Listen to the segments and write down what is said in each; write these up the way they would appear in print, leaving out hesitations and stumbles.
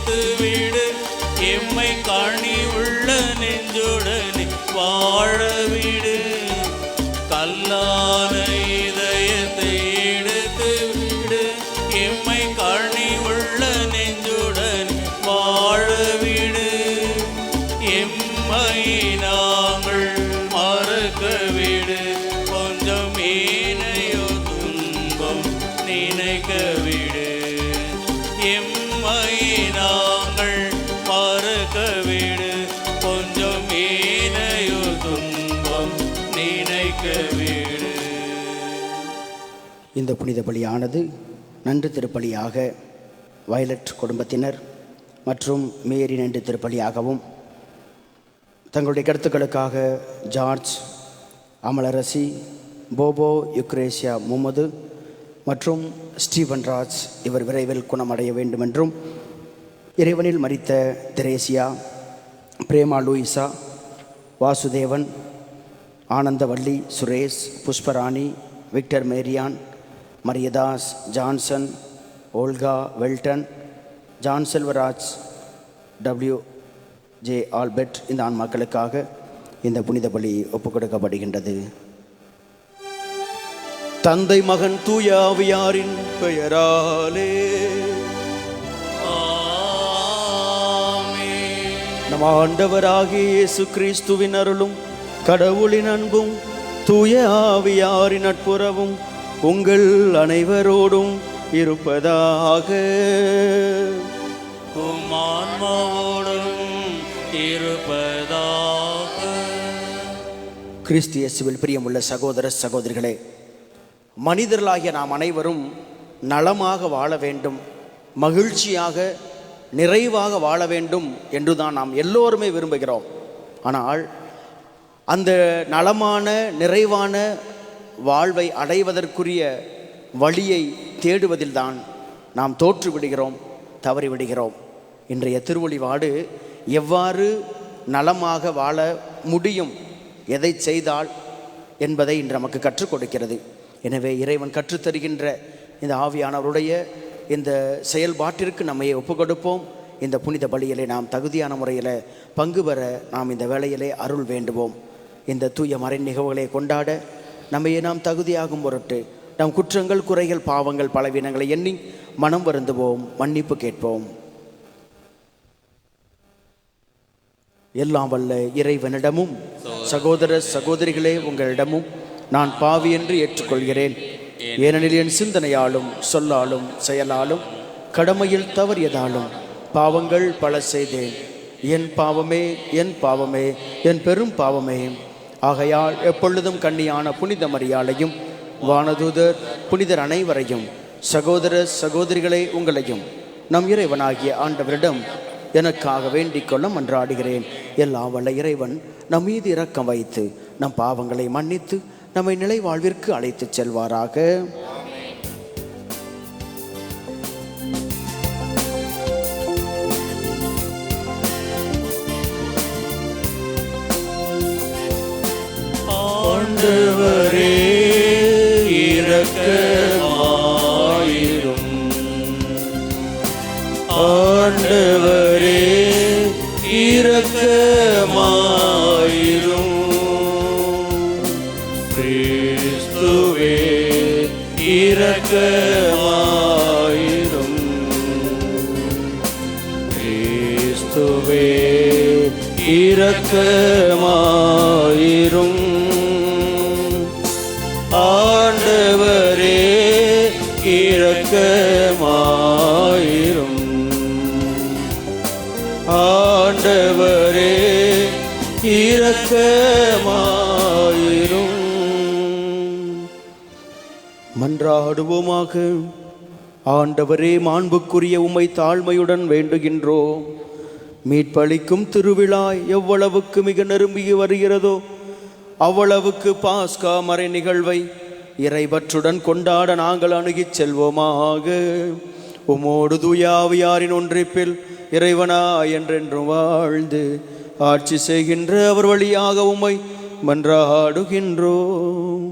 எடுத்து விடு. எம்மை காணி உள்ள நெஞ்சுடனே வாழ விடு. கல்லான இதயத்தை எடுத்து விடு. எம்மை காணி உள்ள நெஞ்சுடன் வாழ விடு. எம்மை நாங்கள் மறக்க விடு. கொஞ்சம் ஏனையோ துன்பம் நினைக்க விடு. எம்மை நாங்கள் மறக்க விடு. கொஞ்சம் ஏனையோ துன்பம் நினைக்க விடு. இந்த புனித பலியானது நன்று திருப்பலியாக வயலட் குடும்பத்தினர் மற்றும் மேரி நன்று திருப்பலியாகவும், தங்களுடைய கருத்துக்களுக்காக ஜார்ஜ், அமலரசி, போபோ, யுக்ரேஷியா முகமது மற்றும் ஸ்டீவன் ராஜ் இவர் விரைவில் குணமடைய வேண்டுமென்றும், இறைவனில் மரித்த Theresia, Prema Louisa, Vasudevan, Anandavalli, Suresh, Pushparani, Victor Marian, Mariyadas, Johnson, Olga Weldon, John Selvaraj, WJ Albert இந்த ஆன்மாக்களுக்காக இந்த புனித பலி ஒப்புக் கொடுக்கப்படுகின்றது. தந்தை, மகன், தூய ஆவியாரின் பெயராலே ஆமென். நம் ஆண்டவராகிய இயேசு கிறிஸ்துவின் அருளும் கடவுளின் அன்பும் தூய ஆவியாரின் நட்புறவும் உங்கள் அனைவரோடும் இருப்பதாக. உம் ஆன்மாவோடும் இருப்பதாக. கிறிஸ்து இயேசுவில் பிரியமுள்ள சகோதர சகோதரிகளே, மனிதர்களாகிய நாம் அனைவரும் நலமாக வாழ வேண்டும், மகிழ்ச்சியாக நிறைவாக வாழ வேண்டும் என்று தான் நாம் எல்லோருமே விரும்புகிறோம். ஆனால் அந்த நலமான நிறைவான வாழ்வை அடைவதற்குரிய வழியை தேடுவதில்தான் நாம் தோற்றுவிடுகிறோம், தவறிவிடுகிறோம். இன்றைய திருவழிபாடு எவ்வாறு நலமாக வாழ முடியும், எதை செய்தால் என்பதை இன்று நமக்கு கற்றுக் கொடுக்கிறது. எனவே இறைவன் கற்றுத்தருகின்ற இந்த ஆவியானவருடைய இந்த செயல்பாட்டிற்கு நம்மை ஒப்புக் கொடுப்போம். இந்த புனித பலியிலே நாம் தகுதியான முறையில் பங்கு பெற நாம் இந்த வேளையிலே அருள் வேண்டுவோம். இந்த தூய மறை நிகழ்வுகளை கொண்டாட நம்மையே நாம் தகுதியாகும் பொருட்டு நம் குற்றங்கள், குறைகள், பாவங்கள், பலவீனங்களை எண்ணி மனம் வருந்துவோம், மன்னிப்பு கேட்போம். எல்லாம் வல்ல இறைவனிடமும் சகோதர சகோதரிகளே உங்களிடமும் நான் பாவி என்று ஏற்றுக்கொள்கிறேன். ஏனெனில் என் சிந்தனையாலும் சொல்லாலும் செயலாலும் கடமையில் தவறியதாலும் பாவங்கள் பல செய்தேன். என் பாவமே, என் பாவமே, என் பெரும் பாவமே. ஆகையால் எப்பொழுதும் கன்னியான புனித மரியாளையும் வானதூதர் புனிதர் அனைவரையும் சகோதர சகோதரிகளே உங்களையும் நம் இறைவனாகிய ஆண்டவரிடம் எனக்காக வேண்டிக் கொள்ள மன்றாடுகிறேன். எல்லாம் வல்ல இறைவன் நம் மீது இரக்கம் வைத்து நம் பாவங்களை மன்னித்து நம்மை நிலை வாழ்விற்கு அழைத்துச் செல்வாராக. ஆண்டவரே இரக்கமாயிரும். ஆண்டவரே இரக்கமாயிரும். கிறிஸ்துவே இரக்கமாயிரும். கிறிஸ்துவே இரக்கமாயிரும். ஆண்டவரே இரக்கமாயிரும். ஆண்டவரே இரக்கமாயிரும். மன்றாடுவோமாக. ஆண்டவரே, மாண்புக்குரிய உம்மை தாழ்மையுடன் வேண்டுகின்றோம். மீட்பளிக்கும் திருவிழா எவ்வளவுக்கு மிக நெருங்கி வருகிறதோ அவ்வளவுக்கு பாஸ்கா மறை நிகழ்வை இறைவற்றுடன் கொண்டாட நாங்கள் அணுகிச் செல்வோமாக. உமோடு தூய ஆவியாரின் ஒன்றிப்பில் இறைவனா என்றென்றும் வாழ்ந்து ஆட்சி செய்கின்ற அவர் வழியாக உம்மை மன்றாடுகின்றோம்.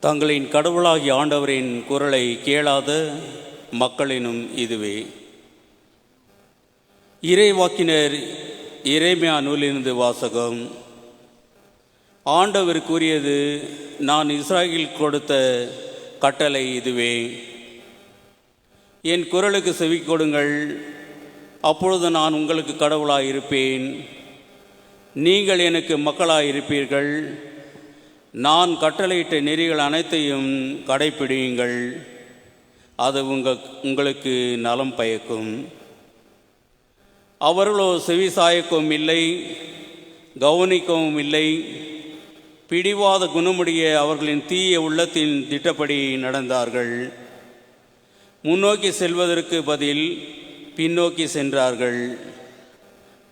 தங்களின் கடவுளாகிய ஆண்டவரின் குரலை கேளாத மக்களினும் இதுவே. இறைவாக்கினர் எரேமியா நூலிலிருந்து வாசகம். ஆண்டவர் கூறியது, நான் இஸ்ராயேல் கொடுத்த கட்டளை இதுவே. என் குரலுக்கு செவி கொடுங்கள், அப்பொழுது நான் உங்களுக்கு கடவுளாய் இருப்பேன், நீங்கள் எனக்கு மக்களாய் இருப்பீர்கள். நான் கட்டளையிட்ட நெறிகள் அனைத்தையும் கடைப்பிடியுங்கள், அது உங்களுக்கு நலம் பயக்கும். அவர்களோ செவி சாயக்கவும் இல்லை, கவனிக்கவும் இல்லை. பிடிவாத குணமுடைய அவர்களின் தீய உள்ளத்தின் திட்டப்படி நடந்தார்கள். முன்னோக்கி செல்வதற்கு பதில் பின்னோக்கி சென்றார்கள்.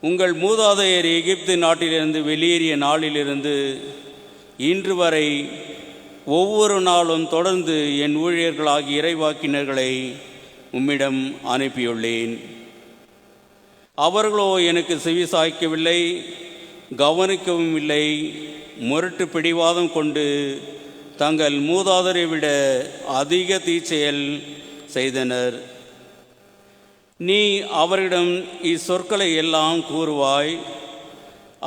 உங்கள் மூதாதையர் எகிப்து நாட்டிலிருந்து வெளியேறிய நாளிலிருந்து இன்று வரை ஒவ்வொரு நாளும் தொடர்ந்து என் ஊழியர்களாகிய இறைவாக்கினர்களை உம்மிடம் அனுப்பியுள்ளேன். அவர்களோ எனக்கு செவி சாய்க்கவில்லை, கவனிக்கவும் இல்லை. முரட்டு பிடிவாதம் கொண்டு தங்கள் மூதாதையரை விட அதிக தீச்செயல் செய்தனர். நீ அவரிடம் இச்சொற்களை எல்லாம் கூறுவாய்,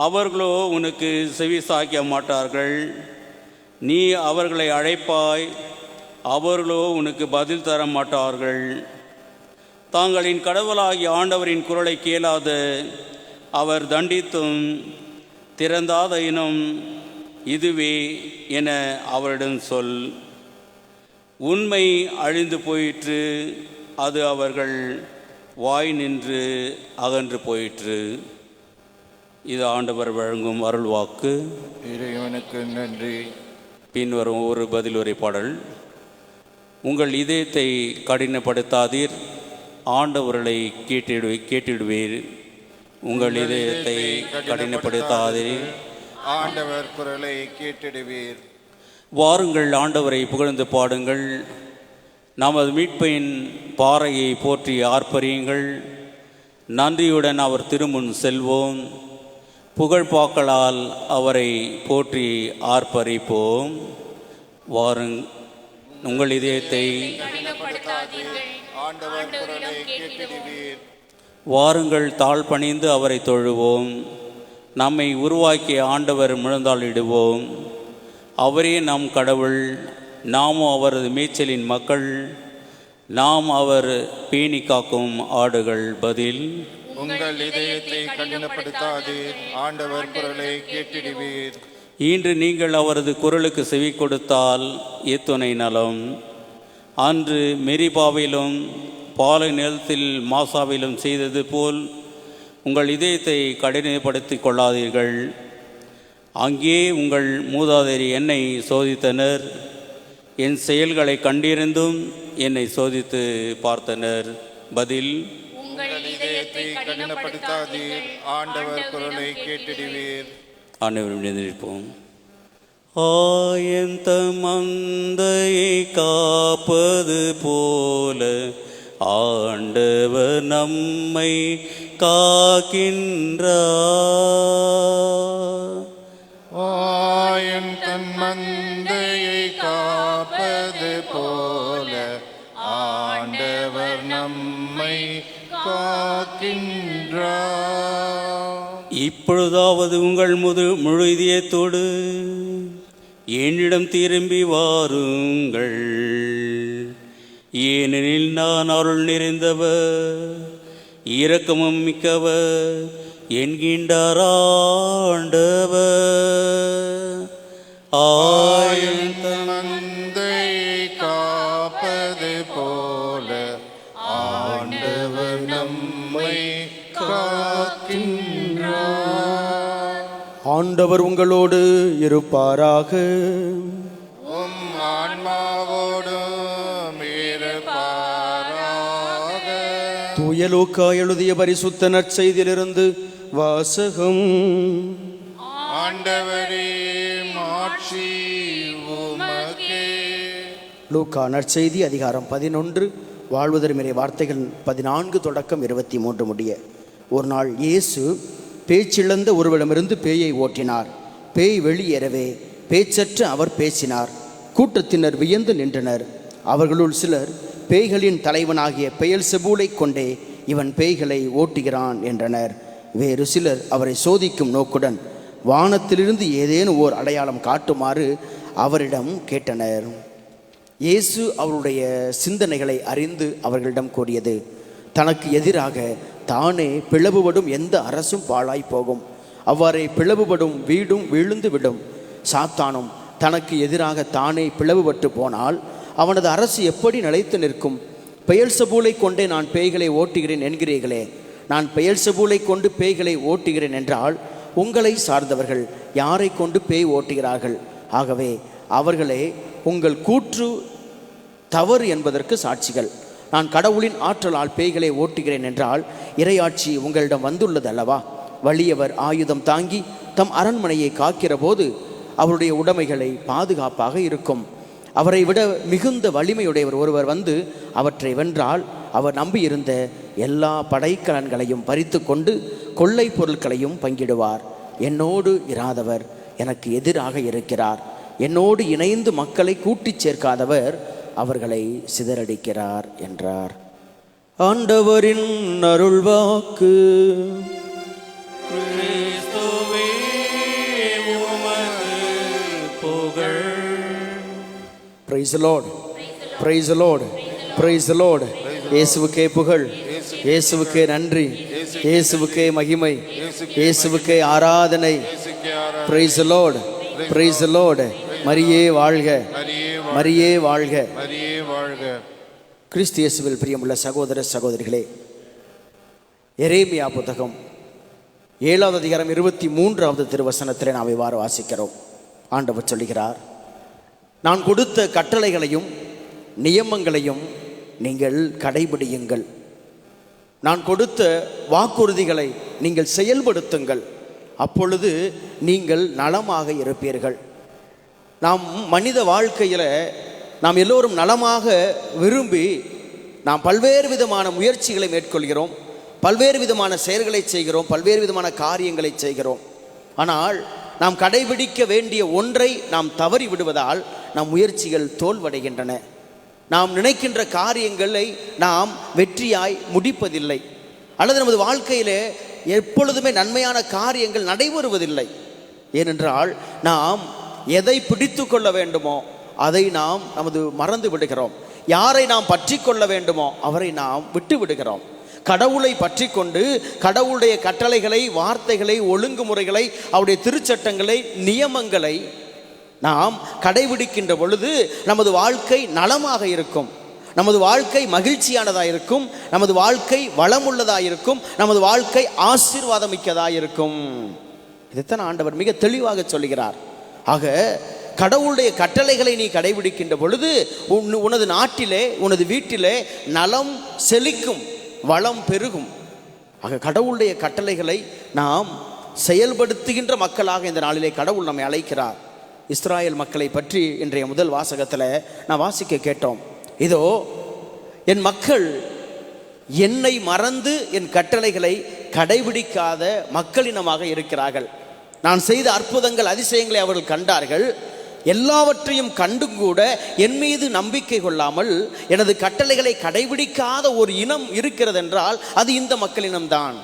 அவர்களோ உனக்கு செவி சாய்க்க மாட்டார்கள். நீ அவர்களை அழைப்பாய், அவர்களோ உனக்கு பதில் தர மாட்டார்கள். தாங்களின் கடவுளாகிய ஆண்டவரின் குரலை கேளாத அவர் தண்டித்தும் திறந்தாத இனம் இதுவே என அவரிடம் சொல். உண்மை அழிந்து போயிற்று, அது அவர்கள் வாய் நின்று அகன்று போயிற்று. இது ஆண்டவர் வழங்கும் அருள்வாக்கு. இறைவனுக்கு நன்றி. பின்வரும் ஒரு பதிலுரை பாடல். உங்கள் இதயத்தை கடினப்படுத்தாதீர், ஆண்டவர்களை கேட்டிடுவீர். உங்கள் இதயத்தை கடினப்படுத்தாதீர், ஆண்டவர் குரலை கேட்டிடுவீர். வாருங்கள், ஆண்டவரை புகழ்ந்து பாடுங்கள். நமது மீட்பின் பாறையை போற்றி ஆர்ப்பரியுங்கள். நன்றியுடன் அவர் திருமுன் செல்வோம், புகழ்பாக்களால் அவரை போற்றி ஆர்ப்பரிப்போம். உங்கள் இதயத்தை ஆண்டவர் குரலை கேட்டிடுவீர். வாருங்கள், தாழ் பணிந்து அவரை தொழுவோம். நம்மை உருவாக்கிய ஆண்டவர் முழந்தாளிடுவோம். அவரே நம் கடவுள், நாமும் அவரது மேய்ச்சலின் மக்கள். நாம் அவர் பேணி காக்கும் ஆடுகள். பதில். உங்கள் இதயத்தை கடினப்படுத்தாதீர், ஆண்டவர் குரலை கேட்டிடுவீர். இன்று நீங்கள் அவரது குரலுக்கு செவி கொடுத்தால் எத்துணை நலம். அன்று மெரிபாவிலும் பாலை நிலத்தில் மாசாவிலும் செய்தது போல் உங்கள் இதயத்தை கடினப்படுத்திக் கொள்ளாதீர்கள். அங்கே உங்கள் மூதாதையர் என்னை சோதித்தனர், என் செயல்களை கண்டிருந்தும் என்னை சோதித்து பார்த்தனர். பதில். உங்கள் இதயத்தை கடினப்படுத்தாதீர், ஆண்டவர் குரலை கேட்டிடுவீர். ஆண்டவரிடம் நிற்போம். ஆயந்த மந்தையை காப்பது போல ஆண்டவர் நம்மை காக்கின்றார். ஆயன் தன் மந்தையை காப்பது போல ஆண்டவர் நம்மை காக்கின்றார். இப்பொழுதாவது உங்கள் முழு இதயத்தோடு என்னிடம் திரும்பி வாருங்கள், ஏனெனில் நான் அருள் நிறைந்தவர் இரக்கமும் மிக்கவர் என்கின்றார் ஆண்டவர். ஆயன் தன் மந்தையை காப்பது போல ஆண்டவர் நம்மை காக்கின்றார். ஆண்டவர் உங்களோடு இருப்பாராக. உம் ஆன்மாவோடும் இருப்பாராக. தூய லூக்கா எழுதிய பரிசுத்த நற்செய்தியிலிருந்து வாசகம். ஆண்டவரே மாட்சி உமக்கே. லூக்கா நற்செய்தி அதிகாரம் 11 வாழ்வதற்மிறை வார்த்தைகள் 14 தொடக்கம் 23 முடிய. ஒரு நாள் இயேசு பேச்சிழந்த ஒருவரிடமிருந்து பேயை ஓட்டினார். பேய் வெளியேறவே பேச்சற்ற அவர் பேசினார். கூட்டத்தினர் வியந்து நின்றனர். அவர்களுள் சிலர், பேய்களின் தலைவனாகிய பெயல்செபூலை கொண்டே இவன் பேய்களை ஓட்டுகிறான் என்றனர். வேறு சிலர் அவரை சோதிக்கும் நோக்குடன் வானத்திலிருந்து ஏதேனும் ஓர் அடையாளம் காட்டுமாறு அவரிடம் கேட்டனர். இயேசு அவருடைய சிந்தனைகளை அறிந்து அவர்களிடம் கூறியது, தனக்கு எதிராக தானே பிளவுபடும் எந்த அரசும் பாழாய் போகும். அவ்வாறே பிளவுபடும் வீடும் விழுந்து விடும். சாத்தானும் தனக்கு எதிராக தானே பிளவுபட்டு போனால் அவனது அரசு எப்படி நிலைத்து நிற்கும்? பெயல்செபூலை கொண்டே நான் பேய்களை ஓட்டுகிறேன் என்கிறீர்களே. நான் பெயல்செபூலை கொண்டு பேய்களை ஓட்டுகிறேன் என்றால் உங்களை சார்ந்தவர்கள் யாரை கொண்டு பேய் ஓட்டுகிறார்கள்? ஆகவே அவர்களே உங்கள் கூற்று தவறு என்பதற்கு சாட்சிகள். நான் கடவுளின் ஆற்றலால் பேய்களை ஓட்டுகிறேன் என்றால் இறையாட்சி உங்களிடம் வந்துள்ளது அல்லவா? வலியவர் ஆயுதம் தாங்கி தம் அரண்மனையை காக்கிற போது அவருடைய உடைமைகளை பாதுகாப்பாக இருக்கும். அவரை விட மிகுந்த வலிமையுடையவர் ஒருவர் வந்து அவற்றை வென்றால் அவர் நம்பியிருந்த எல்லா படைக்கலன்களையும் பறித்து கொண்டு கொள்ளை பொருட்களையும் பங்கிடுவார். என்னோடு இராதவர் எனக்கு எதிராக இருக்கிறார். என்னோடு இணைந்து மக்களை கூட்டிச் சேர்க்காதவர் அவர்களை சிதறடிக்கிறார் என்றார். ஆண்டவரின் அருள்வாக்கு. கிறிஸ்துவே உமக்கு புகழ். Praise the Lord. Praise the Lord. Praise the Lord. இயேசுவுக்கே புகழ், இயேசுவுக்கே நன்றி, இயேசுவுக்கே மகிமை, இயேசுவுக்கே ஆராதனை. Praise the Lord. Praise the Lord. மரியே வாழ்க, மரியே வாழ்க, மரியே வாழ்க. கிறிஸ்து இயேசுவில் பிரியமுள்ள சகோதர சகோதரிகளே, எரேமியா புத்தகம் 7வது அதிகாரம் 23வது திருவசனத்தில் நாம் இவ்வாறு வாசிக்கிறோம். ஆண்டவர் சொல்லுகிறார், நான் கொடுத்த கட்டளைகளையும் நியமங்களையும் நீங்கள் கடைபிடியுங்கள். நான் கொடுத்த வாக்குறுதிகளை நீங்கள் செயல்படுத்துங்கள். அப்பொழுது நீங்கள் நலமாக இருப்பீர்கள். நாம் மனித வாழ்க்கையில் நாம் எல்லோரும் நலமாக விரும்பி நாம் பல்வேறு விதமான முயற்சிகளை மேற்கொள்கிறோம், பல்வேறு விதமான செயல்களை செய்கிறோம், பல்வேறு விதமான காரியங்களை செய்கிறோம். ஆனால் நாம் கடைபிடிக்க வேண்டிய ஒன்றை நாம் தவறி விடுவதால் நம் முயற்சிகள் தோல்வடைகின்றன. நாம் நினைக்கின்ற காரியங்களை நாம் வெற்றியாய் முடிப்பதில்லை, அல்லது நமது வாழ்க்கையிலே எப்பொழுதுமே நன்மையான காரியங்கள் நடைபெறுவதில்லை. ஏனென்றால் நாம் எதை பிடித்து கொள்ள வேண்டுமோ அதை நாம் மறந்து விடுகிறோம். யாரை நாம் பற்றி கொள்ள வேண்டுமோ அவரை நாம் விட்டு விடுகிறோம். கடவுளை பற்றி கொண்டு கடவுளுடைய கட்டளைகளை, வார்த்தைகளை, ஒழுங்குமுறைகளை, அவருடைய திருச்சட்டங்களை, நியமங்களை நாம் கடைபிடிக்கின்ற பொழுது நமது வாழ்க்கை நலமாக இருக்கும், நமது வாழ்க்கை மகிழ்ச்சியானதாக இருக்கும், நமது வாழ்க்கை வளமுள்ளதாக இருக்கும், நமது வாழ்க்கை ஆசீர்வாதமிக்கதாக இருக்கும். இதைத்தான் ஆண்டவர் மிக தெளிவாக சொல்லுகிறார். ஆக கடவுளுடைய கட்டளைகளை நீ கடைபிடிக்கின்ற பொழுது உனது நாட்டிலே, உனது வீட்டிலே நலம் செழிக்கும், வளம் பெருகும். ஆக கடவுளுடைய கட்டளைகளை நாம் செயல்படுத்துகின்ற மக்களாக இந்த நாளிலே கடவுள் நம்மை அழைக்கிறார். இஸ்ராயேல் மக்களை பற்றி இன்றைய முதல் வாசகத்தில் நான் வாசிக்க கேட்டோம். இதோ என் மக்கள் என்னை மறந்து என் கட்டளைகளை கடைபிடிக்காத மக்களினமாக இருக்கிறார்கள். நான் செய்த அற்புதங்கள், அதிசயங்களை அவர்கள் கண்டார்கள். எல்லாவற்றையும் கண்டும் கூட என் மீது நம்பிக்கை கொள்ளாமல் எனது கட்டளைகளை கடைபிடிக்காத ஒரு இனம் இருக்கிறது என்றால் அது இந்த மக்களினம்தான்.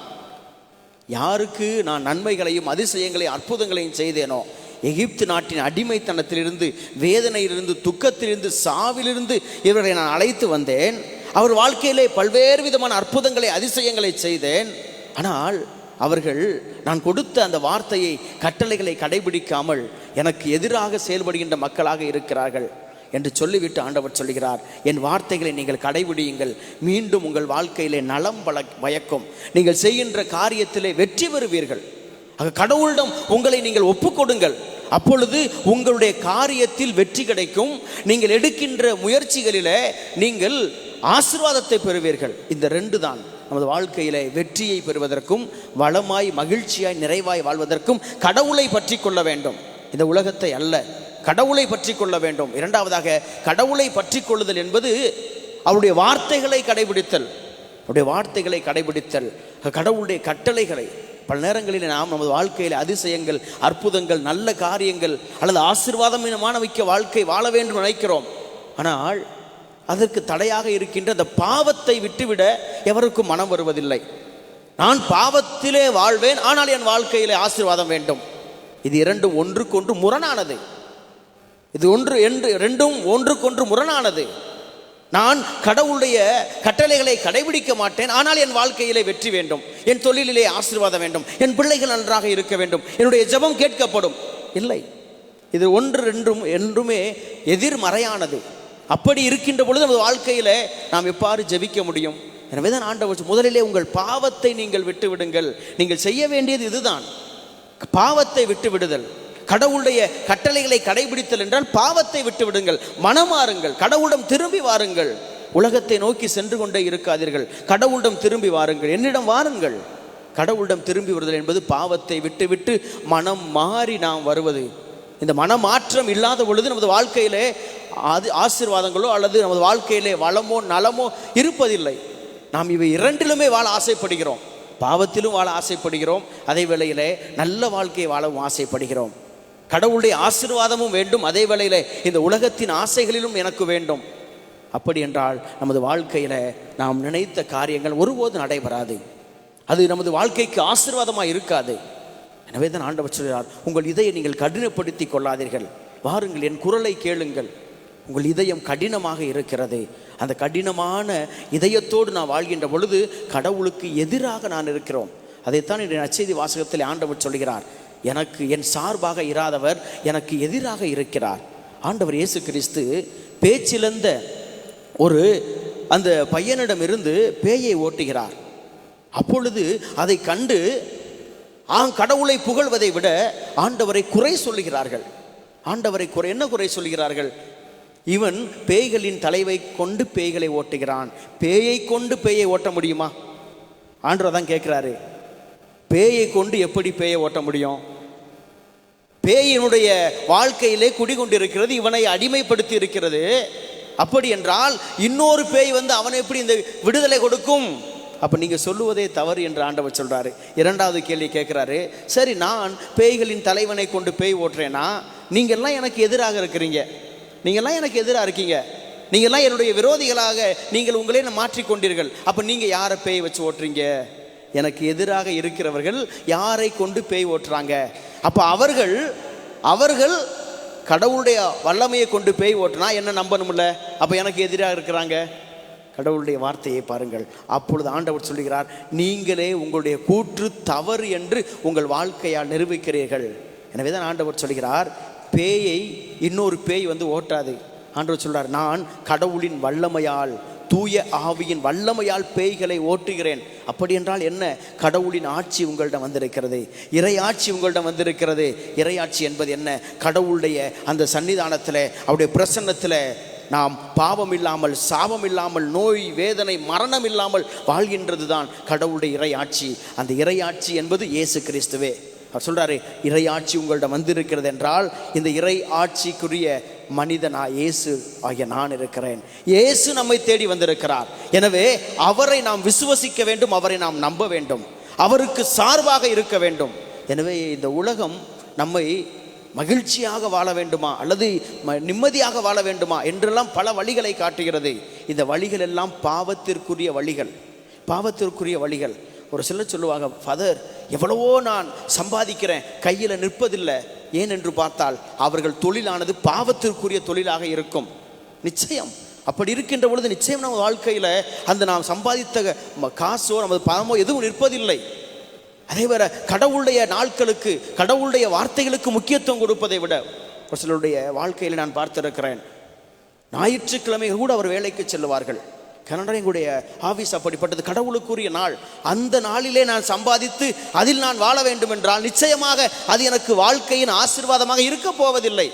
யாருக்கு நான் நன்மைகளையும் அதிசயங்களையும் அற்புதங்களையும் செய்தேனோ, எகிப்து நாட்டின் அடிமைத்தனத்திலிருந்து, வேதனையிலிருந்து, துக்கத்திலிருந்து, சாவிலிருந்து இவர்களை நான் அழைத்து வந்தேன். அவர் வாழ்க்கையிலே பல்வேறு விதமான அற்புதங்களை, அதிசயங்களை செய்தேன். ஆனால் அவர்கள் நான் கொடுத்த அந்த வார்த்தையை, கட்டளைகளை கடைபிடிக்காமல் எனக்கு எதிராக செயல்படுகின்ற மக்களாக இருக்கிறார்கள் என்று சொல்லிவிட்டு ஆண்டவர் சொல்கிறார், என் வார்த்தைகளை நீங்கள் கடைபிடியுங்கள், மீண்டும் உங்கள் வாழ்க்கையிலே நலம் பயக்கும், நீங்கள் செய்கின்ற காரியத்திலே வெற்றி பெறுவீர்கள். ஆக கடவுளிடம் உங்களை நீங்கள் ஒப்புக்கொடுங்கள். அப்பொழுது உங்களுடைய காரியத்தில் வெற்றி கிடைக்கும். நீங்கள் எடுக்கின்ற முயற்சிகளிலே நீங்கள் ஆசீர்வாதத்தை பெறுவீர்கள். இந்த ரெண்டு தான் நமது வாழ்க்கையிலே வெற்றியை பெறுவதற்கும், வளமாய் மகிழ்ச்சியாய் நிறைவாய் வாழ்வதற்கும் கடவுளை பற்றி கொள்ள வேண்டும். இந்த உலகத்தை அல்ல, கடவுளை பற்றி கொள்ள வேண்டும். இரண்டாவதாக, கடவுளை பற்றி கொள்ளுதல் என்பது அவருடைய வார்த்தைகளை கடைபிடித்தல். அவருடைய வார்த்தைகளை கடைபிடித்தல், கடவுளுடைய கட்டளைகளை பல நேரங்களில் நாம் நமது வாழ்க்கையில் அதிசயங்கள், அற்புதங்கள், நல்ல காரியங்கள் அல்லது ஆசீர்வாதமான மிக்க வாழ்க்கை வாழ வேண்டும் நினைக்கிறோம். ஆனால் அதற்கு தடையாக இருக்கின்ற அந்த பாவத்தை விட்டுவிட எவருக்கும் மனம் வருவதில்லை. நான் பாவத்திலே வாழ்வேன், ஆனால் என் வாழ்க்கையிலே ஆசீர்வாதம் வேண்டும். இது இரண்டும் ஒன்றுக்கொன்று முரணானது. ரெண்டும் ஒன்றுக்கொன்று முரணானது. நான் கடவுளுடைய கட்டளைகளை கடைபிடிக்க மாட்டேன், ஆனால் என் வாழ்க்கையிலே வெற்றி வேண்டும், என் தொழிலிலே ஆசீர்வாதம் வேண்டும், என் பிள்ளைகள் நன்றாக இருக்க வேண்டும், என்னுடைய ஜெபம் கேட்கப்படும். இல்லை, இது என்றுமே எதிர்மறையானது. அப்படி இருக்கின்ற பொழுது நமது வாழ்க்கையில் நாம் எவ்வாறு ஜெபிக்க முடியும்? எனவே தான் ஆண்டவர் முதலிலே உங்கள் பாவத்தை நீங்கள் விட்டு விடுங்கள். நீங்கள் செய்ய வேண்டியது இதுதான், பாவத்தை விட்டு விடுதல். கடவுளுடைய கட்டளைகளை கடைபிடித்தல் என்றால் பாவத்தை விட்டு விடுங்கள், மனமாறுங்கள், கடவுளிடம் திரும்பி வாருங்கள். உலகத்தை நோக்கி சென்று கொண்டே இருக்காதீர்கள், கடவுளிடம் திரும்பி வாருங்கள், என்னிடம் வாருங்கள். கடவுளிடம் திரும்பி வருதல் என்பது பாவத்தை விட்டு விட்டு மனம் மாறி நாம் வருவது. இந்த மனமாற்றம் இல்லாத பொழுது நமது வாழ்க்கையிலே ஆசீர்வாதங்களோ அல்லது நமது வாழ்க்கையிலே வளமோ நலமோ இருப்பதில்லை. நாம் இவை இரண்டிலுமே வாழ ஆசைப்படுகிறோம். பாவத்திலும் வாழ ஆசைப்படுகிறோம், அதே வேளையிலே நல்ல வாழ்க்கையை வாழவும் ஆசைப்படுகிறோம். கடவுளுடைய ஆசீர்வாதமும் வேண்டும், அதே வேளையிலே இந்த உலகத்தின் ஆசைகளிலும் எனக்கு வேண்டும். அப்படி என்றால் நமது வாழ்க்கையில் நாம் நினைத்த காரியங்கள் ஒருபோது நடைபெறாது. அது நமது வாழ்க்கைக்கு ஆசீர்வாதமாக இருக்காது. எனவே தான் ஆண்டவர் சொல்கிறார், உங்கள் இதயை நீங்கள் கடினப்படுத்தி கொள்ளாதீர்கள், வாருங்கள் என் குரலை கேளுங்கள். உங்கள் இதயம் கடினமாக இருக்கிறது. அந்த கடினமான இதயத்தோடு நான் வாழ்கின்ற பொழுது கடவுளுக்கு எதிராக நான் இருக்கிறோம். அதைத்தான் இன்றைய நற்செய்தி வாசகத்தில் ஆண்டவர் சொல்கிறார், எனக்கு என் சார்பாக இராதவர் எனக்கு எதிராக இருக்கிறார். ஆண்டவர் இயேசு கிறிஸ்து பேச்சிழந்த ஒரு அந்த பையனிடமிருந்து பேயை ஓட்டுகிறார். அப்பொழுது அதை கண்டு கடவுளை புகழ்வதை விட ஆண்டவரை குறை சொல்லுகிறார்கள். ஆண்டவரை என்ன குறை சொல்கிறார்கள்? இவன் பேய்களின் தலைவை கொண்டு பேய்களை ஓட்டுகிறான். பேயை கொண்டு பேயை ஓட்ட முடியுமா? ஆண்டவர் தான் கேட்கிறாரு, பேயை கொண்டு எப்படி பேயை ஓட்ட முடியும்? பேயினுடைய வாழ்க்கையிலே குடிகொண்டிருக்கிறது, இவனை அடிமைப்படுத்தி இருக்கிறது. அப்படி என்றால் இன்னொரு பேய் வந்து அவனை எப்படி இந்த விடுதலை கொடுக்கும்? அப்போ நீங்கள் சொல்லுவதே தவறு என்று ஆண்டவர் சொல்கிறாரு. இரண்டாவது கேள்வி கேட்குறாரு, சரி நான் பேய்களின் தலைவனை கொண்டு பேய் ஓட்டுறேன்னா நீங்கள்லாம் எனக்கு எதிராக இருக்கிறீங்க, நீங்கள்லாம் எனக்கு எதிராக இருக்கீங்க, நீங்கள்லாம் என்னுடைய விரோதிகளாக நீங்கள் உங்களே மாற்றிக்கொண்டீர்கள். அப்போ நீங்கள் யாரை பேய் வச்சு ஓட்டுறீங்க? எனக்கு எதிராக இருக்கிறவர்கள் யாரை கொண்டு பேய் ஓட்டுறாங்க? அப்போ அவர்கள் கடவுளுடைய வல்லமையை கொண்டு பேய் ஓட்டுனா என்ன நம்பணும்ல? அப்போ எனக்கு எதிராக இருக்கிறாங்க. கடவுளுடைய வார்த்தையை பாருங்கள். அப்பொழுது ஆண்டவர் சொல்லுகிறார், நீங்களே உங்களுடைய கூற்று தவறு என்று உங்கள் வாழ்க்கையால் நிரூபிக்கிறீர்கள். எனவே தான் ஆண்டவர் சொல்கிறார், பேயை இன்னொரு பேய் வந்து ஓட்டாது. ஆண்டவர் சொல்கிறார், நான் கடவுளின் வல்லமையால், தூய ஆவியின் வல்லமையால் பேய்களை ஓட்டுகிறேன். அப்படி என்றால் என்ன? கடவுளின் ஆட்சி உங்களிடம் வந்திருக்கிறது, இறை ஆட்சி உங்களிடம் வந்திருக்கிறது. இறை ஆட்சி என்பது என்ன? கடவுளுடைய அந்த சன்னிதானத்தில், அவருடைய பிரசன்னத்தில் நாம் பாவம் இல்லாமல், சாபம் இல்லாமல், நோய் வேதனை மரணம் இல்லாமல் வாழ்கின்றது தான் கடவுளுடைய இறை ஆட்சி. அந்த இறை ஆட்சி என்பது இயேசு கிறிஸ்துவே. அவர் சொல்கிறாரு, இறை ஆட்சி உங்களிடம் வந்திருக்கிறது என்றால் இந்த இறை ஆட்சிக்குரிய மனிதனா இயேசு ஆகிய நான் இருக்கிறேன். இயேசு நம்மை தேடி வந்திருக்கிறார். எனவே அவரை நாம் விசுவசிக்க வேண்டும், அவரை நாம் நம்ப வேண்டும், அவருக்கு சார்பாக இருக்க வேண்டும். எனவே இந்த உலகம் நம்மை மகிழ்ச்சியாக வாழ வேண்டுமா அல்லது நிம்மதியாக வாழ வேண்டுமா என்றெல்லாம் பல வழிகளை காட்டுகிறது. இந்த வழிகள் எல்லாம் பாவத்திற்குரிய வழிகள். ஒரு சிலர் சொல்லுவாங்க, ஃபாதர் எவ்வளவோ நான் சம்பாதிக்கிறேன், கையில் நிற்பதில்லை. ஏன் என்று பார்த்தால் அவர்கள் தொழிலானது பாவத்திற்குரிய தொழிலாக இருக்கும். நிச்சயம் அப்படி இருக்கின்ற பொழுது நிச்சயம் நம்ம வாழ்க்கையில் அந்த நாம் சம்பாதித்த காசோ நமது பணமோ எதுவும் நிற்பதில்லை. அதே வேற கடவுளுடைய நாட்களுக்கு, கடவுளுடைய வார்த்தைகளுக்கு முக்கியத்துவம் கொடுப்பதை விட ஒரு சிலருடைய வாழ்க்கையில் நான் பார்த்திருக்கிறேன், ஞாயிற்றுக்கிழமை கூட அவர் வேலைக்கு செல்லுவார்கள். கனடாவுடைய ஆஃபீஸ் அப்படிப்பட்டது, கடவுளுக்குரிய நாள். அந்த நாளிலே நான் சம்பாதித்து அதில் நான் வாழ வேண்டும் என்றால் நிச்சயமாக அது எனக்கு வாழ்க்கையின் ஆசீர்வாதமாக இருக்க போவதில்லை.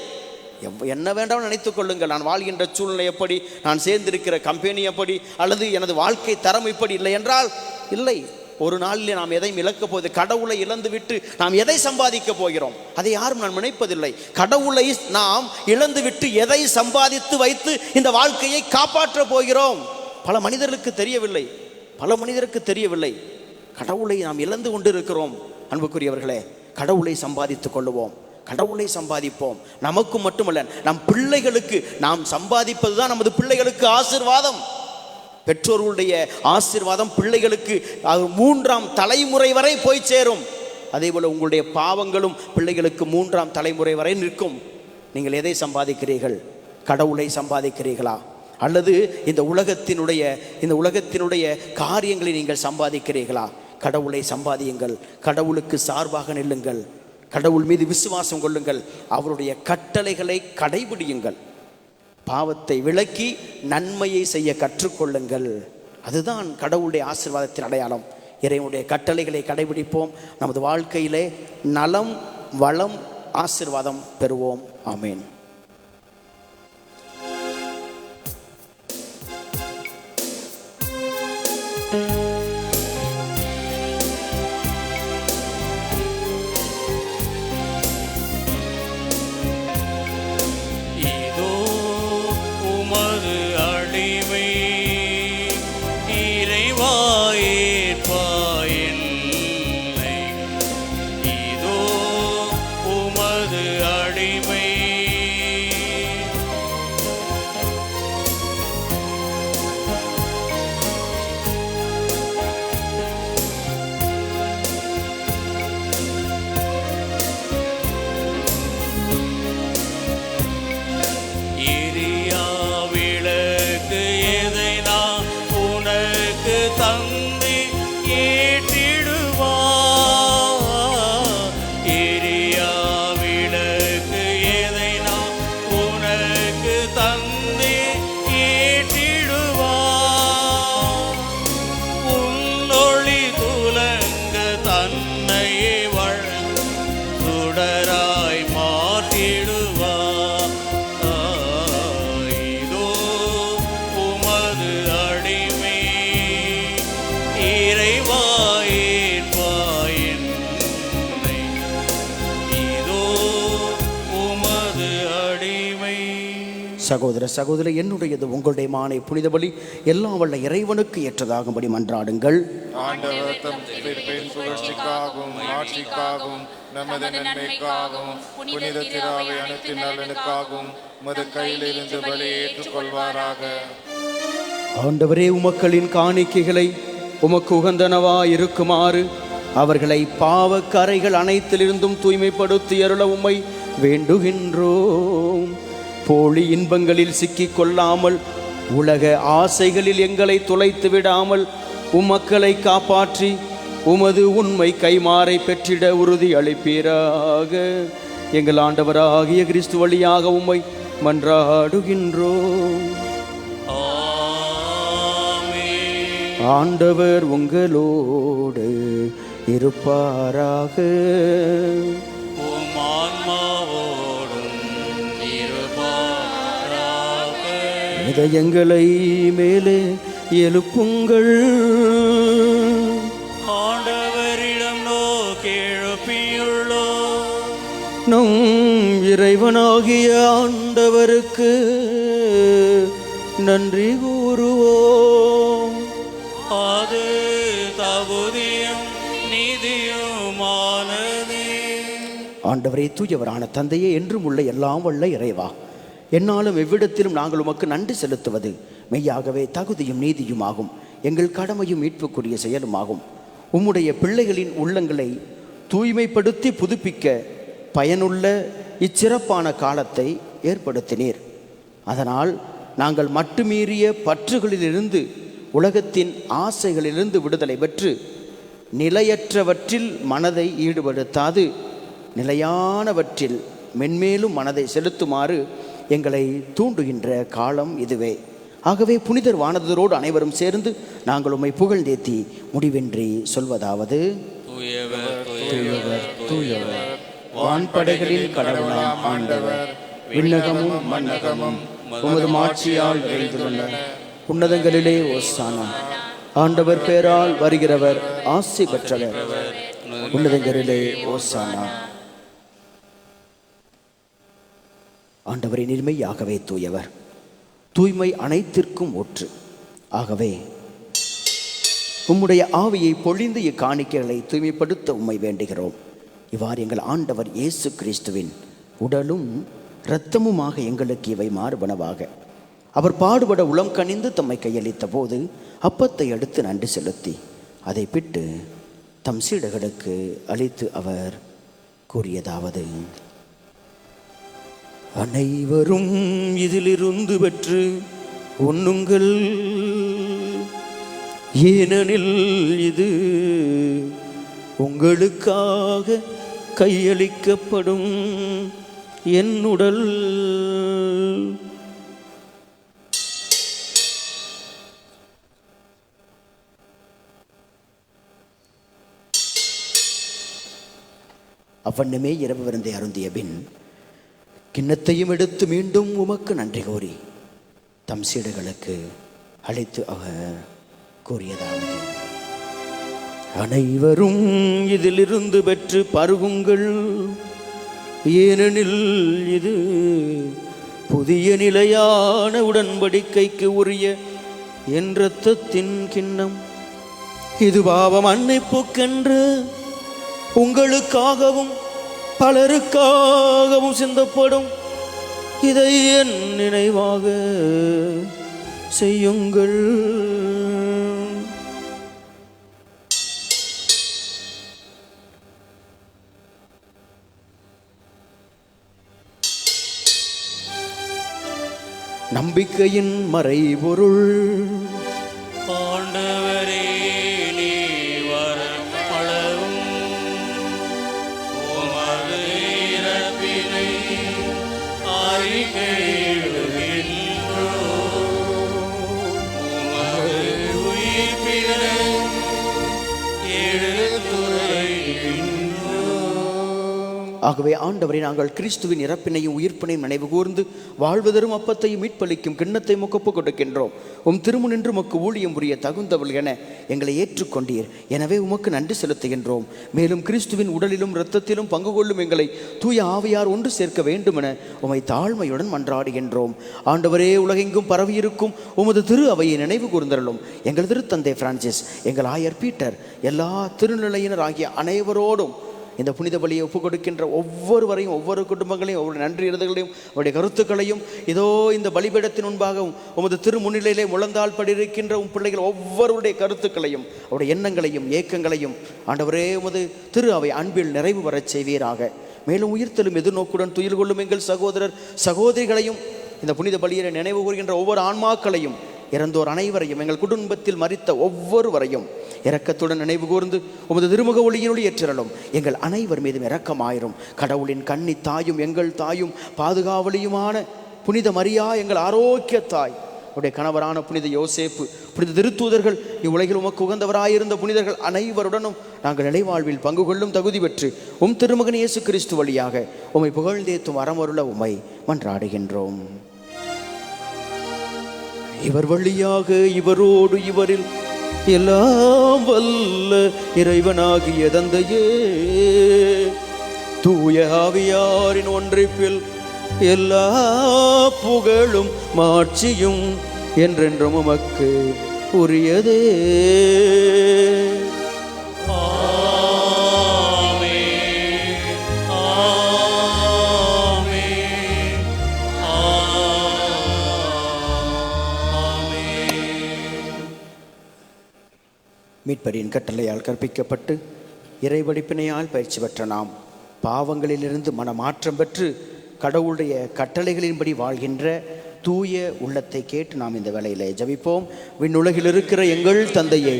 என்ன வேண்டாம் நினைத்துக் கொள்ளுங்கள், நான் வாழ்கின்ற சூழ்நிலை எப்படி, நான் சேர்ந்திருக்கிற கம்பெனி எப்படி, அல்லது எனது வாழ்க்கை தரம் இப்படி இல்லை என்றால் இல்லை. ஒரு நாளிலே நாம் எதையும் இழக்கப் போவது, கடவுளை இழந்து விட்டு நாம் எதை சம்பாதிக்க போகிறோம்? அதை யாரும் நான் நினைப்பதில்லை. கடவுளை நாம் இழந்து விட்டு எதை சம்பாதித்து வைத்து இந்த வாழ்க்கையை காப்பாற்ற போகிறோம்? பல மனிதருக்கு தெரியவில்லை. கடவுளை நாம் இழந்து கொண்டிருக்கிறோம். அன்புக்குரியவர்களே, கடவுளை சம்பாதித்துக் கொள்ளுவோம், கடவுளை சம்பாதிப்போம். நமக்கு மட்டுமல்ல, நம் பிள்ளைகளுக்கு நாம் சம்பாதிப்பது தான் நமது பிள்ளைகளுக்கு ஆசீர்வாதம். பெற்றோர்களுடைய ஆசீர்வாதம் பிள்ளைகளுக்கு 3ஆம் தலைமுறை வரை போய் சேரும். அதே போல் உங்களுடைய பாவங்களும் பிள்ளைகளுக்கு 3ஆம் தலைமுறை வரை நிற்கும். நீங்கள் எதை சம்பாதிக்கிறீர்கள்? கடவுளை சம்பாதிக்கிறீர்களா? அல்லது இந்த உலகத்தினுடைய காரியங்களை நீங்கள் சம்பாதிக்கிறீர்களா? கடவுளை சம்பாதியுங்கள், கடவுளுக்கு சார்பாக நில்லுங்கள், கடவுள் மீது விசுவாசம் கொள்ளுங்கள், அவருடைய கட்டளைகளை கடைபிடியுங்கள், பாவத்தை விலக்கி நன்மையை செய்ய கற்றுக்கொள்ளுங்கள். அதுதான் கடவுளுடைய ஆசீர்வாதத்தின் அடையாளம். இறைவனுடைய கட்டளைகளை கடைபிடிப்போம். நமது வாழ்க்கையிலே நலம், வளம், ஆசீர்வாதம் பெறுவோம். ஆமேன். சகோதர சகோதரி, என்னுடையது உங்களுடைய மானை புனித பலி எல்லாம் வல்ல இறைவனுக்கு ஏற்றதாகும்படி மன்றாடுங்கள். ஆண்டவர் தம் திருப்பெயரின் புகழ்ச்சிக்காகவும் ஆட்சிக்காகவும் நமது நன்மைக்காகவும் புனித திராவை அனைத்து நலனுக்காகவும் உமது கையிலிருந்து பலி ஏற்றுக்கொள்வாராக. ஆண்டவரே, உமக்களின் காணிக்கைகளை உமக்கு உகந்தனவா இருக்குமாறு அவர்களை பாவ கரைகள் அனைத்திலிருந்தும் தூய்மைப்படுத்தி அருள உம்மை வேண்டுகின்றோம். போலி இன்பங்களில் சிக்கிக் கொள்ளாமல் உலக ஆசைகளில் எங்களை தொலைத்து விடாமல் உம்மக்களை காப்பாற்றி உமது உண்மை கைமாறை பெற்றிட உறுதி அளிப்பீராக. எங்கள் ஆண்டவராகிய கிறிஸ்து வழியாக உம்மை மன்றாடுகின்றோம். ஆண்டவர் உங்களோடு இருப்பாராக. இதயங்களை மேலே எழுப்புங்கள். ஆண்டவரிடம் நோக்கி எழுப்பியுள்ளோம். நம் இறைவனாகிய ஆண்டவருக்கு நன்றி கூறுவோம். அது தகுதியும் நீதியுமானதே. ஆண்டவரே, தூயவரான தந்தையே, என்றும் உள்ள எல்லாம் வல்ல இறைவா, என்னாலும் எவ்விடத்திலும் நாங்கள் உமக்கு நன்றி செலுத்துவது மெய்யாகவே தகுதியும் நீதியுமாகும், எங்கள் கடமையும் மீட்புக்குரிய செயலுமாகும். உம்முடைய பிள்ளைகளின் உள்ளங்களை தூய்மைப்படுத்தி புதுப்பிக்க பயனுள்ள இச்சிறப்பான காலத்தை ஏற்படுத்தினீர். அதனால் நாங்கள் மட்டுமீறிய பற்றுகளிலிருந்து, உலகத்தின் ஆசைகளிலிருந்து விடுதலை பெற்று நிலையற்றவற்றில் மனதை ஈடுபடுத்தாது நிலையானவற்றில் மென்மேலும் மனதை செலுத்துமாறு எங்களை தூண்டுகின்ற காலம் இதுவே. ஆகவே புனிதர் வானதரோடு அனைவரும் சேர்ந்து நாங்கள் உம்மை புகழ்ந்தேத்தி முடிவின்றி சொல்வதாவது: தூயவர் தூயவர் தூயவர், வான்படைகளின் கடவுளாம் ஆண்டவர், விண்ணகமும் மண்ணகமும் உமது மாட்சியால் நிறைந்துள்ளன. உன்னதங்களிலே ஓசானா. ஆண்டவர் பேரால் வருகிறவர் ஆசி பெற்றவர். உன்னதங்களிலே ஓசானா. ஆண்டவரை நிர்மையாகவே தூயவர், தூய்மை அனைத்திற்கும் ஊற்று. ஆகவே உம்முடைய ஆவியை பொழிந்து இக்காணிக்கைகளை தூய்மைப்படுத்த உம்மை வேண்டுகிறோம். இவ்வாறு எங்கள் ஆண்டவர் இயேசு கிறிஸ்துவின் உடலும் இரத்தமுமாக எங்களுக்கு இவை மாறுபனவாக. அவர் பாடுபட உளம் கனிந்து தம்மை கையளித்த போது அப்பத்தை எடுத்து நன்றி செலுத்தி அதை பிட்டு தம் சீடர்களுக்கு அளித்து அவர் கூறியதாவது: அனைவரும் இதிலிருந்து பெற்று உண்ணுங்கள், ஏனெனில் இது உங்களுக்காக கையளிக்கப்படும் என் உடல். அவ்வண்ணமே இரவு விருந்தை அருந்திய பின் கிண்ணத்தையும் எடுத்து மீண்டும் உமக்கு நன்றி கூறி தம் சீடர்களுக்கு அழைத்து அவர் கூறியதாவது: அனைவரும் இதிலிருந்து பெற்று பருகுங்கள், ஏனெனில் இது புதிய நிலையான உடன்படிக்கைக்கு உரிய என் இரத்தத்தின் கிண்ணம். இது பாவ மன்னிப்புக்கென்று உங்களுக்காகவும் பலருக்காகவும் சிந்தப்படும். இதை என் நினைவாக செய்யுங்கள். நம்பிக்கையின் மறைபொருள். ஆண்டவரே, நீ வரும் அளவும் உமது இறப்பினை அறிக்கையிடுகின்றோம், உமது உயிர்ப்பினை எடுத்துரைக்கின்றோம். ஆகவே ஆண்டவரை, நாங்கள் கிறிஸ்துவின் இறப்பினையும் உயிர்ப்பினையும் நினைவு கூர்ந்து வாழ்வதரும் அப்பத்தையும் மீட்பளிக்கும் கிண்ணத்தை முகப்பு கொடுக்கின்றோம். உம் திருமுனின்று உமக்கு ஊழியம் புரிய தகுந்தவள் என எங்களை ஏற்றுக்கொண்டீர். எனவே உமக்கு நன்றி செலுத்துகின்றோம். மேலும் கிறிஸ்துவின் உடலிலும் இரத்தத்திலும் பங்கு கொள்ளும் எங்களை தூய ஆவியார் ஒன்று சேர்க்க வேண்டும் என உமை தாழ்மையுடன் மன்றாடுகின்றோம். ஆண்டவரே, உலகெங்கும் பரவியிருக்கும் உமது திரு அவையை நினைவு கூர்ந்தருளும். எங்கள் திருத்தந்தை பிரான்சிஸ், எங்கள் ஆயர் பீட்டர், எல்லா திருநிலையினர் ஆகிய அனைவரோடும் இந்த புனித பலியை ஒப்புக் கொடுக்கின்ற ஒவ்வொருவரையும், ஒவ்வொரு குடும்பங்களையும், ஒவ்வொரு நன்றி எழுதுகளையும், அவருடைய கருத்துக்களையும், இதோ இந்த பலிபீடத்தின் முன்பாகவும் உமது திரு முன்னிலையிலே முழந்தால் படியிருக்கின்ற உம் பிள்ளைகள் ஒவ்வொருடைய கருத்துக்களையும், அவருடைய எண்ணங்களையும் ஏக்கங்களையும் ஆண்டவரே உமது திரு அவை அன்பில் நிறைவு வரச் செய்வீராக. மேலும் உயிர்த்தெழும் எதிர்நோக்குடன் துயில் கொள்ளும் எங்கள் சகோதரர் சகோதரிகளையும், இந்த புனித பலியை நினைவு கூறுகின்ற ஒவ்வொரு ஆன்மாக்களையும், இறந்தோர் அனைவரையும், எங்கள் குடும்பத்தில் மரித்த ஒவ்வொருவரையும் இரக்கத்துடன் நினைவு கூர்ந்து உமது திருமுக ஒளியினுள் ஏற்றலும். எங்கள் அனைவர் மீதும் இரக்கமாயிரும். கடவுளின் கன்னி தாயும் எங்கள் தாயும் பாதுகாவலியுமான புனித மரியா, எங்கள் ஆரோக்கிய தாய், உடைய கணவரான புனித யோசேப்பு, புனித திருத்தூதர்கள், இவ்வுலகில் உமக்கு உகந்தவராயிருந்த புனிதர்கள் அனைவருடனும் நாங்கள் நிலைவாழ்வில் பங்கு கொள்ளும் தகுதி பெற்று உம் திருமகன் இயேசு கிறிஸ்து வழியாக உம்மை புகழ்ந்தேத்தும் அறமருள உம்மை மன்றாடுகின்றோம். இவர் வழியாக, இவரோடு, இவரில் எல்லாம் வல்ல இறைவனாகிய தந்தையே, தூய ஆவியாரின் ஒன்றிப்பில் எல்லா புகழும் மாட்சியும் என்றென்றும் உமக்கு உரியதே. மீட்பரின் கட்டளையால் கற்பிக்கப்பட்டு இறைவடிப்பினையால் பயிற்சி பெற்ற நாம் பாவங்களிலிருந்து மனமாற்றம் பெற்று கடவுளுடைய கட்டளைகளின்படி வாழ்கின்ற தூய உள்ளத்தை கேட்டு நாம் இந்த வேளையிலே ஜெபிப்போம். விண்ணுலகில் இருக்கிற எங்கள் தந்தையே,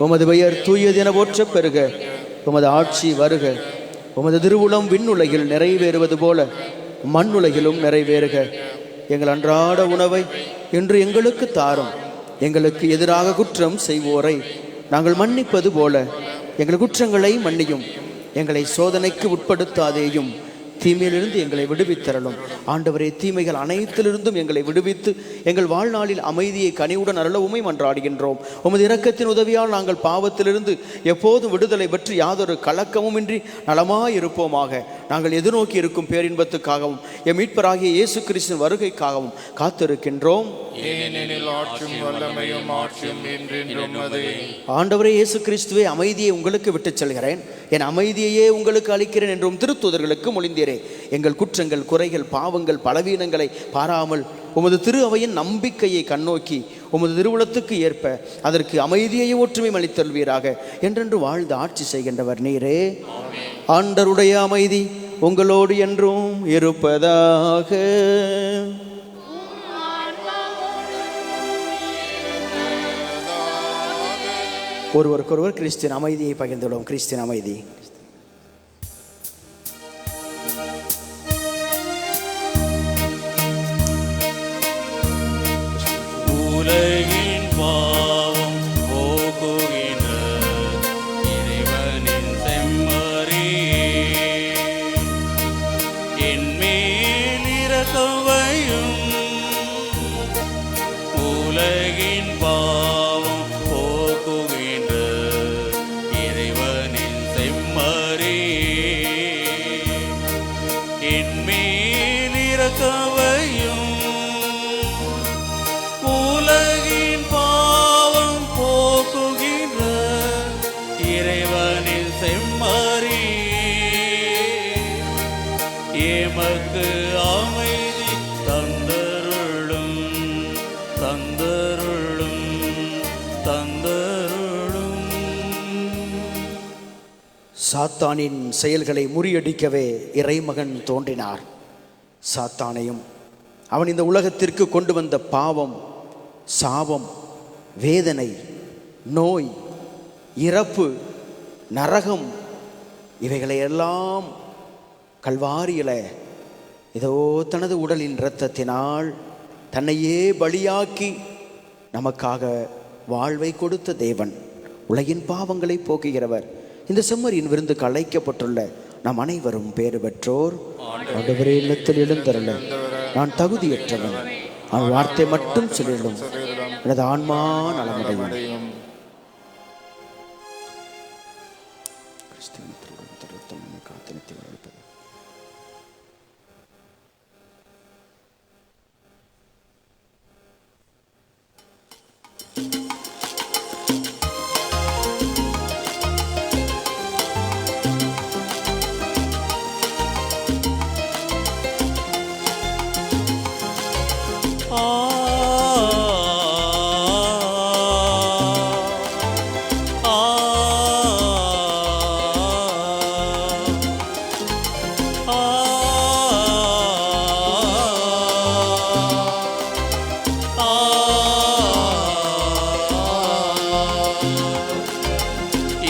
உமது பெயர் தூயதென போற்றப் பெறுக. உமது ஆட்சி வருக. உமது திருவுளம் விண்ணுலகில் நிறைவேறுவது போல மண்ணுலகிலும் நிறைவேறுக. எங்கள் அன்றாட உணவை இன்று எங்களுக்கு தாரும். எங்களுக்கு எதிராக குற்றம் செய்வோரை நாங்கள் மன்னிப்பது போல எங்கள் குற்றங்களை மன்னியும். எங்களை சோதனைக்கு உட்படுத்தாதேயும், தீமையிலிருந்து எங்களை விடுவித்தரலும். ஆண்டவரே, தீமைகள் அனைத்திலிருந்தும் எங்களை விடுவித்து எங்கள் வாழ்நாளில் அமைதியை கனிவுடன் அருள உம்மை மன்றாடுகின்றோம். உமது இரக்கத்தின் உதவியால் நாங்கள் பாவத்திலிருந்து எப்போதும் விடுதலை பெற்று யாதொரு கலக்கமுமின்றி நலமாயிருப்போமாக. நாங்கள் எதிர்நோக்கி இருக்கும் பேரின்பத்துக்காகவும் எம் மீட்பராகிய இயேசு கிறிஸ்துவின் வருகைக்காகவும் காத்திருக்கின்றோம். ஏனெனில் ஆட்சியும் வல்லமையும் ஆட்சியும் என்றென்றும் உமதே. ஆண்டவரே இயேசு கிறிஸ்துவே, அமைதியை உங்களுக்கு விட்டுச் செல்கிறேன், என் அமைதியையே உங்களுக்கு அளிக்கிறேன் என்றும் திருத்தூதர்களுக்கு மொழிந்தீரே. எங்கள் குற்றங்கள், குறைகள், பாவங்கள், பலவீனங்களை பாராமல் உமது திரு அவையின் நம்பிக்கையை கண்ணோக்கி உமது திருவுளத்துக்கு ஏற்ப அதற்கு அமைதியை ஒற்றுமை அளித்தல்வீராக. என்றென்று வாழ்ந்து ஆட்சி செய்கின்றவர் நீரே. ஆண்டருடைய அமைதி உங்களோடு என்றும் இருப்பதாக. ஒருவருக்கொருவர் கிறிஸ்தின் அமைதியை பகிர்ந்துள்ளோம். கிறிஸ்தின் அமைதி. உலகின் பாவம் போக்குகின்ற இறைவனின் செம்மறியே, என் மேல் இரக்கம் வையும். உலகின் பாவம் போக்குகின்ற இறைவனின் செம்மறியே, என் மேல் இரக்கம் வையும். உலகின் பாவம் போக்குகின்ற இறைவனின் செம்மறியே, எமக்கு அமைதி தந்தருளும் தந்தருளும் தந்தருளும். சாத்தானின் செயல்களை முறியடிக்கவே இறைமகன் தோன்றினார். சாத்தானையும் அவன் இந்த உலகத்திற்கு கொண்டு வந்த பாவம், சாபம், வேதனை, நோய், இறப்பு, நரகம் இவைகளை எல்லாம் கல்வாரியில இதோ தனது உடலின் இரத்தத்தினால் தன்னையே பலியாக்கி நமக்காக வாழ்வை கொடுத்த தேவன், உலகின் பாவங்களை போக்குகிறவர். இந்த செம்மறியின் விருந்துக்கு அழைக்கப்பட்டுள்ள நாம் அனைவரும் பேறு பெற்றோர். ஆண்டவரே, இல்லத்தில் எழுந்தருள நான் தகுதியற்றவன், அவன் வார்த்தை மட்டும் சொல்லிடும், எனது ஆன்மா நலமடையும்.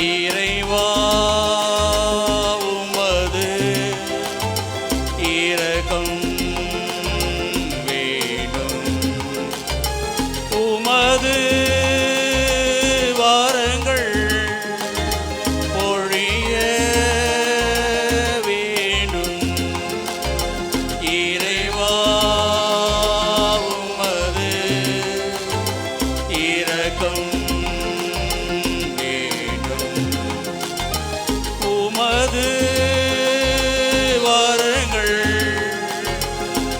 இறைவா, உமது இரக்கம் வேணும். உமது வாரங்கள் பொழிய வேண்டும். இறைவா, உமது இரக்கம் உமது வாரங்கள்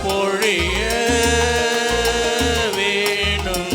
பொழிய வேண்டும்.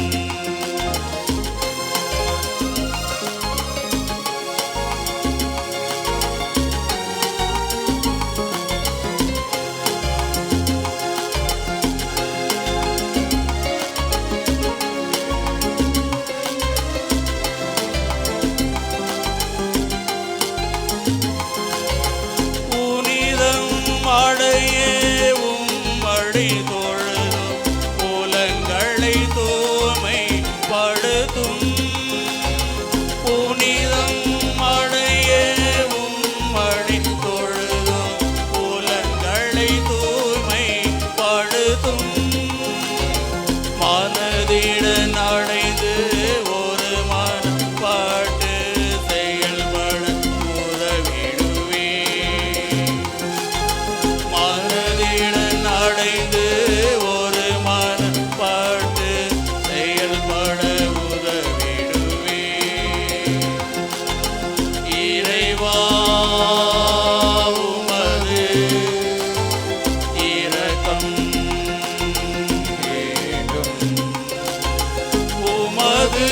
உமது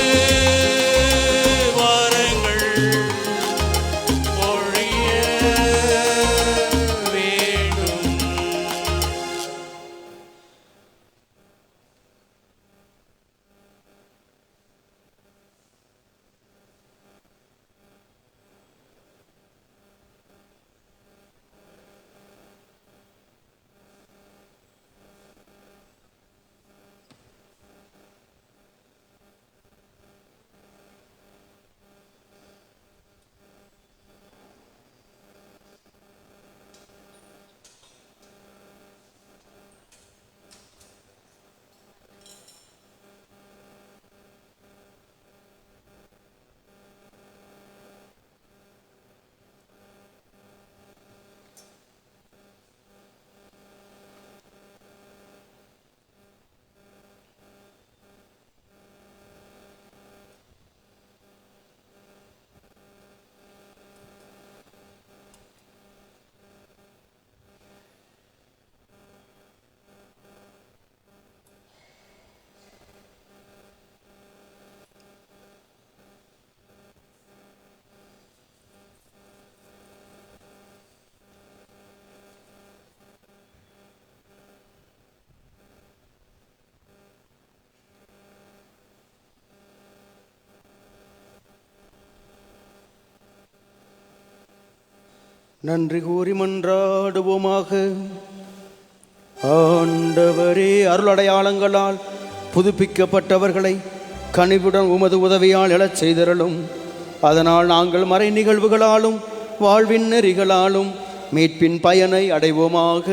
வரங்கள் பொழிய வேண்டும். நன்றி கூறி மன்றாடுவோமாக. ஆண்டவரே, அருளடையாளங்களால் புதுப்பிக்கப்பட்டவர்களை கனிவுடன் உமது உதவியால் எழச் செய்தருளும். அதனால் நாங்கள் மறை நிகழ்வுகளாலும் வாழ்வின் நெறிகளாலும் மீட்பின் பயனை அடைவோமாக.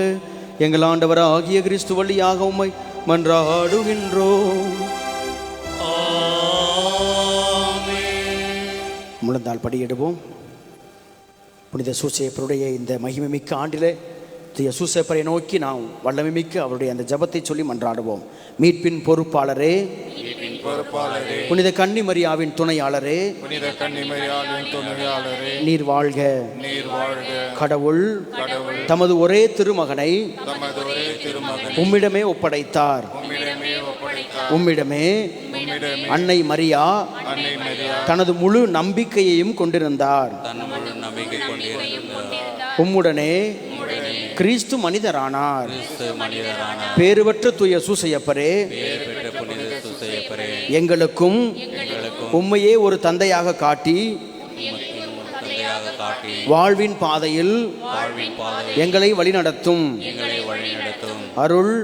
எங்கள் ஆண்டவராகிய கிறிஸ்து வழியாக உம்மை மன்றாடுகின்றோம். முழந்தால் படியிடுவோம். புனித சூசேப்பருடைய இந்த மகிமைமிக்க ஆண்டிலே தூய சூசேப்பரை நோக்கி நாம் வல்லமைமிக்க அவருடைய அந்த ஜபத்தை சொல்லி மன்றாடுவோம். மீட்பின் பொறுப்பாளரே, புனித கன்னிமரியாவின் துணையாளரே, நீர் வாழ்க. கடவுள் தமது ஒரே திருமகனை உம்மிடமே ஒப்படைத்தார். உம்மிடமே அன்னை மரியா தனது முழு நம்பிக்கையையும் கொண்டிருந்தார். உம்முடனே கிறிஸ்து மனிதரானார். பேறுபெற்ற தூய சூசையப்பரே, எங்களுக்கும் உம்மையே ஒரு தந்தையாக காட்டி வாழ்வின் பாதையில் எங்களை வழிநடத்தும். அருள்,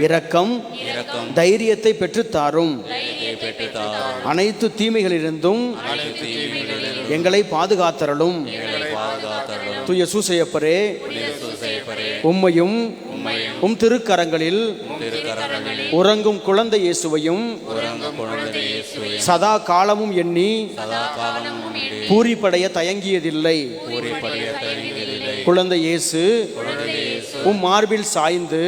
இரக்கம், தைரியத்தை பெற்றுத்தாரும். அனைத்து தீமைகளிலிருந்தும் எங்களை பாதுகாத்தருளும். தூய சூசையப்பரே, உம்மையும் உம் திருக்கரங்களில் உறங்கும் குழந்தை இயேசுவையும் சதா காலமும் எண்ணி பூரிப்படைய தயங்கியதில்லை. குழந்தை இயேசு உம் மார்பில் சாய்ந்து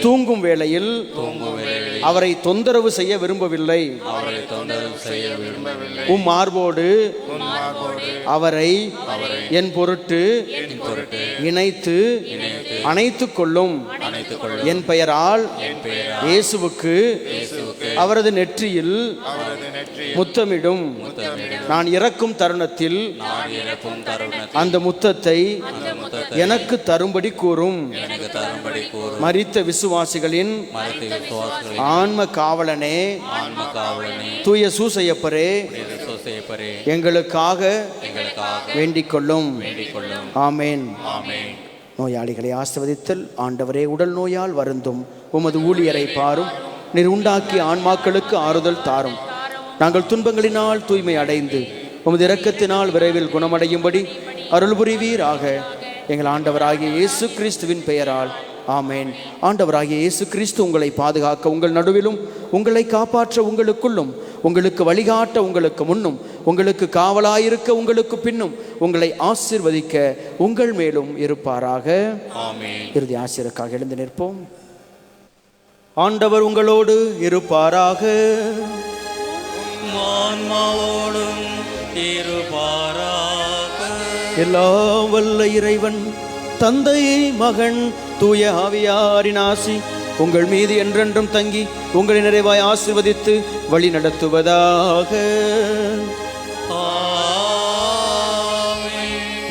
தூங்கும் வேளையில் அவரை தொந்தரவு செய்ய விரும்பவில்லை. உம் மார்போடு அவரை என் பொருட்டு இணைத்து அணைத்துக் கொள்ளும். என் பெயரால் இயேசுவுக்கு அவரது நெற்றியில் முத்தமிடும். நான் இறக்கும் தருணத்தில் அந்த முத்தத்தை எனக்கு தரும்படி கூறும். மரித்த விசுவாசிகளின் ஆன்ம காவலனே, தூய சூசையப்பரே, எங்களுக்காக வேண்டிக் கொள்ளும். ஆமேன். நோயாளிகளை ஆசீர்வதித்தல். ஆண்டவரே, உடல் நோயால் வருந்தும் உமது ஊழியரை பாரும். நீர் உண்டாக்கிய ஆன்மாக்களுக்கு ஆறுதல் தாரும். நாங்கள் துன்பங்களினால் தூய்மை அடைந்து உமது இரக்கத்தினால் விரைவில் குணமடையும்படி அருள் புரிவீராக. எங்கள் ஆண்டவராகிய இயேசு கிறிஸ்துவின் பெயரால் ஆமேன். ஆண்டவராகிய இயேசு கிறிஸ்து உங்களை பாதுகாக்க உங்கள் நடுவிலும், உங்களை காப்பாற்ற உங்களுக்குள்ளும், உங்களுக்கு வழிகாட்ட உங்களுக்கு முன்னும், உங்களுக்கு காவலாயிருக்க உங்களுக்கு பின்னும், உங்களை ஆசீர்வதிக்க உங்கள் மேலும் இருப்பாராக. இறுதி ஆசீர்வாதத்திற்காக எழுந்து நிற்போம். ஆண்டவர் உங்களோடு இருப்பாராக. எல்லாம் வல்ல இறைவன், தந்தை, மகன், தூய ஆவியாரின் ஆசி உங்கள் மீது என்றென்றும் தங்கி உங்களை நிறைவாய் ஆசீர்வதித்து வழி நடத்துவதாக.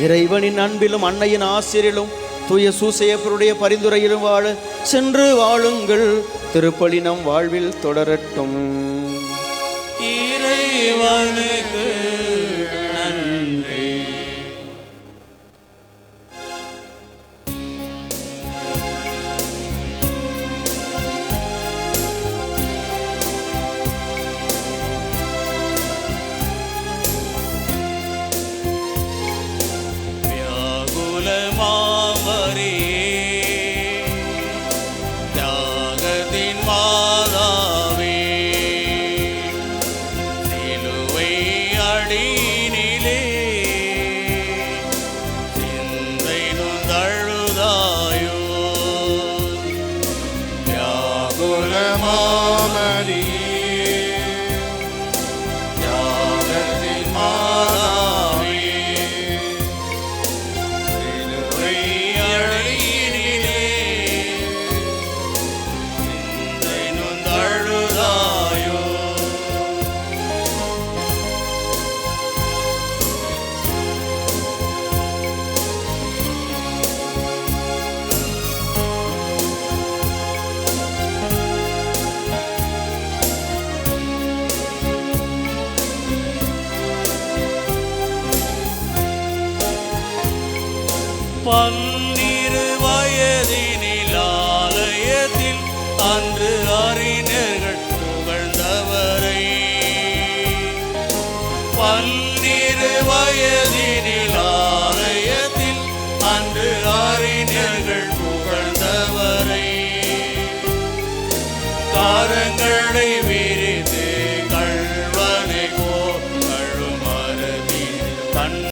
இறைவனின் அன்பிலும் அன்னையின் ஆசிரியிலும் தூய சூசையப்பருடைய பரிந்துரையிலும் வாழ சென்று வாழுங்கள். திருப்பலி நம் வாழ்வில் தொடரட்டும். இறைவனுக்கு நன்றி. பன்னிரு வயதினில் ஆலயத்தில் அன்று